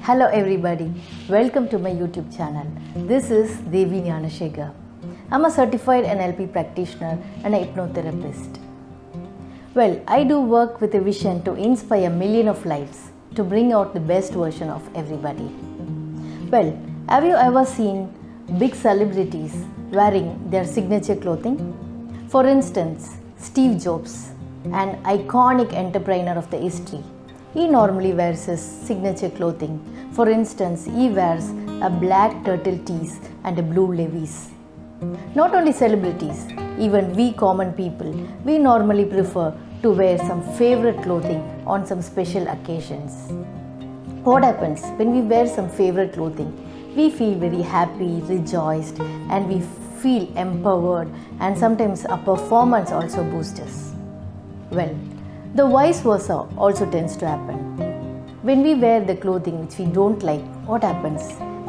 Hello everybody, welcome to my YouTube channel. This is Devi Nyanashega. I'm a certified NLP practitioner and a hypnotherapist. Well, I do work with a vision to inspire a million of lives, to bring out the best version of everybody. Well, have you ever seen big celebrities wearing their signature clothing? For instance, Steve Jobs, an iconic entrepreneur of the history. He normally wears his signature clothing. For instance, he wears a black turtle tees and a blue levis. Not only celebrities, even we common people, we normally prefer to wear some favorite clothing on some special occasions. What happens when we wear some favorite clothing? We feel very happy, rejoiced, and we feel empowered, and sometimes our performance also boosts us. Well, the vice versa also tends to happen. When we wear the clothing which we don't like, what happens?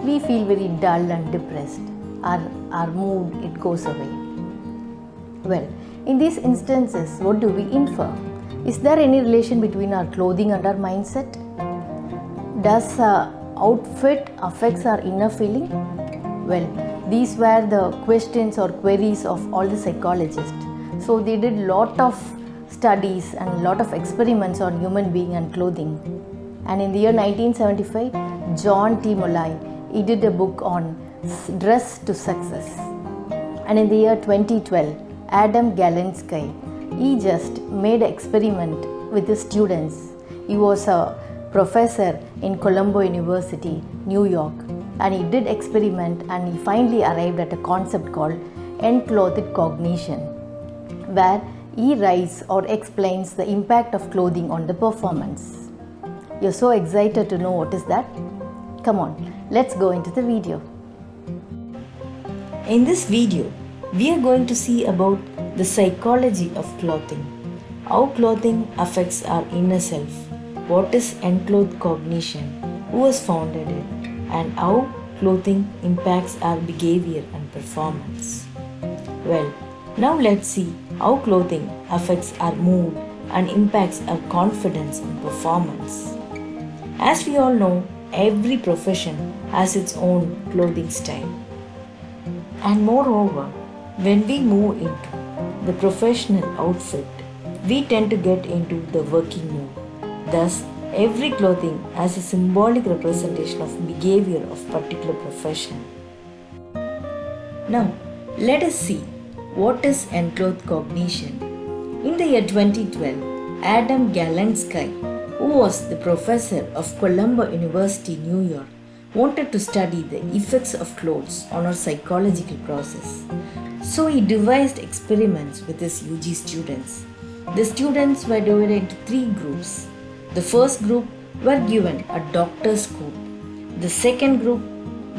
We feel very dull and depressed. Our mood, it goes away. Well, in these instances, what do we infer? Is there any relation between our clothing and our mindset? Does our outfit affects our inner feeling? Well, these were the questions or queries of all the psychologists. So they did lot of studies and lot of experiments on human being and clothing. And in the year 1975, John T. Molloy, he did a book on Dress to Success. And in the year 2012, Adam Galensky, he just made an experiment with his students. He was a professor in Colombo University, New York, and he did experiment and he finally arrived at a concept called enclothed cognition, where he writes or explains the impact of clothing on the performance. You're so excited to know what is that? Come on, let's go into the video. In this video, we are going to see about the psychology of clothing, how clothing affects our inner self, what is enclothed cognition, who has founded it, and how clothing impacts our behavior and performance. Well, now let's see how clothing affects our mood and impacts our confidence and performance. As we all know, every profession has its own clothing style. And moreover, when we move into the professional outfit, we tend to get into the working mood. Thus, every clothing has a symbolic representation of behavior of particular profession. Now, let us see what is enclothed cognition. In the year 2012, Adam Galensky, who was the professor of Colombo University, New York, wanted to study the effects of clothes on our psychological process. So he devised experiments with his UG students. The students were divided into three groups. The first group were given a doctor's coat. The second group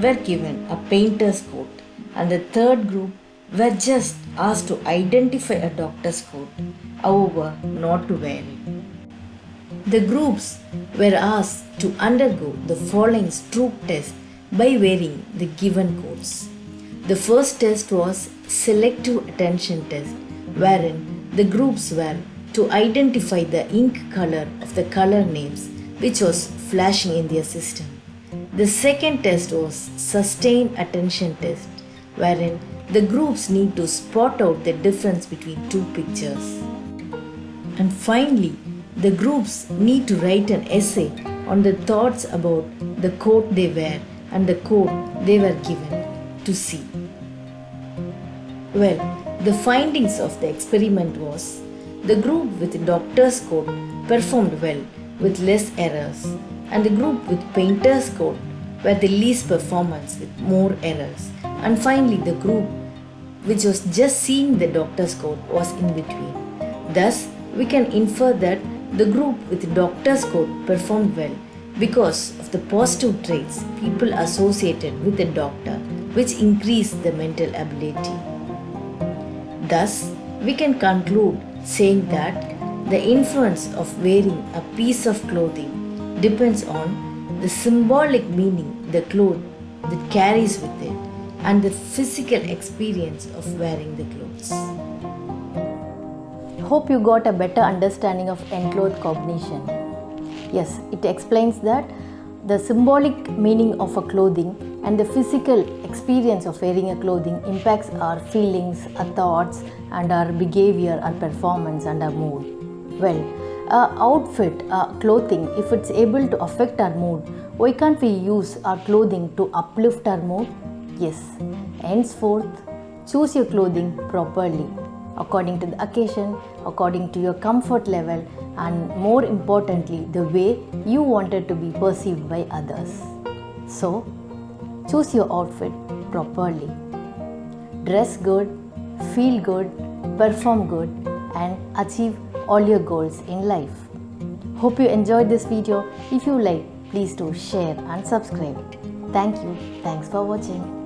were given a painter's coat. And the third group were just asked to identify a doctor's coat, however, not to wear it. The groups were asked to undergo the following stroke test by wearing the given coats. The first test was selective attention test, wherein the groups were to identify the ink color of the color names which was flashing in their system. The second test was sustained attention test, wherein the groups need to spot out the difference between two pictures. And finally, the groups need to write an essay on the thoughts about the coat they wear and the coat they were given to see. Well, the findings of the experiment was the group with the doctor's coat performed well with less errors, and the group with painter's coat were the least performance with more errors, and finally the group which was just seeing the doctor's coat was in between. Thus, we can infer that the group with the doctor's coat performed well because of the positive traits people associated with the doctor, which increased the mental ability. Thus, we can conclude saying that the influence of wearing a piece of clothing depends on the symbolic meaning the cloth that carries with it and the physical experience of wearing the clothes. Hope you got a better understanding of enclothed cognition. Yes, it explains that The symbolic meaning of a clothing and the physical experience of wearing a clothing impacts our feelings, our thoughts, and our behavior, our performance, and our mood. Well, our outfit, our clothing, if it's able to affect our mood, why can't we use our clothing to uplift our mood? Yes, henceforth, choose your clothing properly, according to the occasion, according to your comfort level, and more importantly, the way you wanted to be perceived by others. So, choose your outfit properly. Dress good, feel good, perform good, and achieve all your goals in life. Hope you enjoyed this video. If you like, please do share and subscribe. Thank you. Thanks for watching.